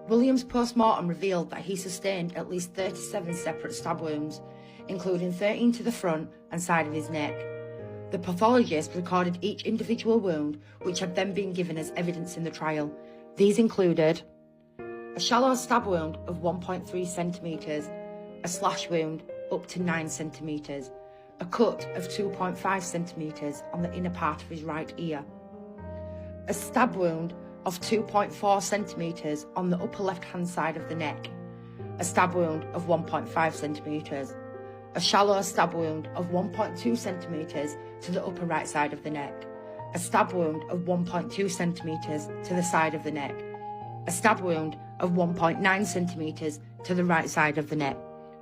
Williams' post-mortem revealed that he sustained at least 37 separate stab wounds, including 13 to the front and side of his neck. The pathologist recorded each individual wound, which had then been given as evidence in the trial. These included a shallow stab wound of 1.3 centimetres, a slash wound up to 9 centimetres, a cut of 2.5 centimetres on the inner part of his right ear, a stab wound of 2.4 centimetres on the upper left-hand side of the neck, a stab wound of 1.5 centimetres, a shallow stab wound of 1.2 centimetres to the upper right side of the neck, a stab wound of 1.2 centimetres to the side of the neck, a stab wound of 1.9 centimetres to the right side of the neck.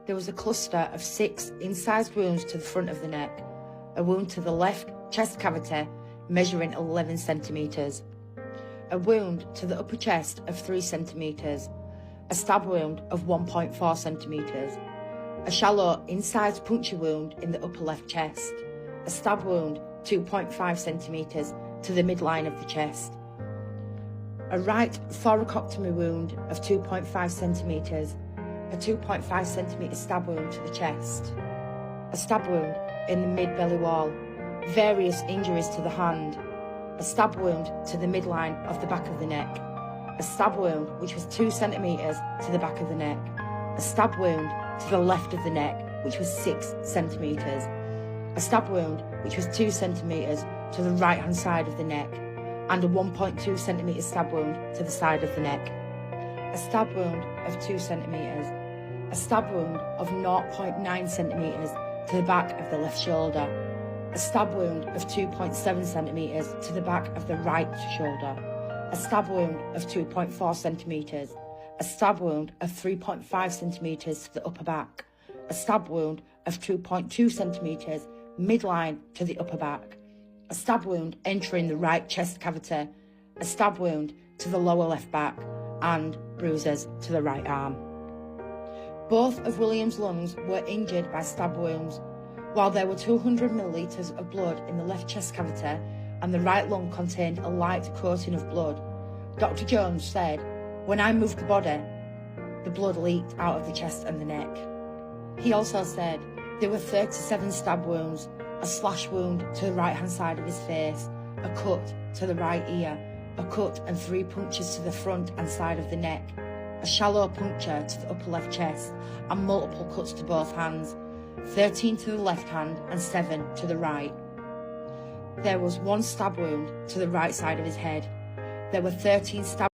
There was a cluster of 6 incised wounds to the front of the neck, a wound to the left chest cavity measuring 11 centimetres, a wound to the upper chest of 3 centimetres, a stab wound of 1.4 centimetres, a shallow incised puncture wound in the upper left chest, a stab wound 2.5 centimetres to the midline of the chest, a right thoracectomy wound of 2.5 centimetres, a 2.5 centimetre stab wound to the chest, a stab wound in the mid-belly wall, various injuries to the hand, a stab wound to the midline of the back of the neck, a stab wound which was 2 centimetres to the back of the neck, a stab wound to the left of the neck which was 6 centimetres, a stab wound which was 2 centimetres to the right hand side of the neck, and a 1.2 centimetre stab wound to the side of the neck, a stab wound of 2 centimetres, a stab wound of 0.9 centimetres to the back of the left shoulder, a stab wound of 2.7 centimetres to the back of the right shoulder, a stab wound of 2.4 centimetres, a stab wound of 3.5 centimetres to the upper back, a stab wound of 2.2 centimetres midline to the upper back, a stab wound entering the right chest cavity, a stab wound to the lower left back, and bruises to the right arm. Both of Williams' lungs were injured by stab wounds. While there were 200 millilitres of blood in the left chest cavity and the right lung contained a light coating of blood, Dr. Jones said, "When I moved the body, the blood leaked out of the chest and the neck." He also said there were 37 stab wounds, a slash wound to the right-hand side of his face, a cut to the right ear, a cut and 3 punctures to the front and side of the neck, a shallow puncture to the upper left chest, and multiple cuts to both hands, 13 to the left hand and 7 to the right. There was 1 stab wound to the right side of his head. There were 13 stab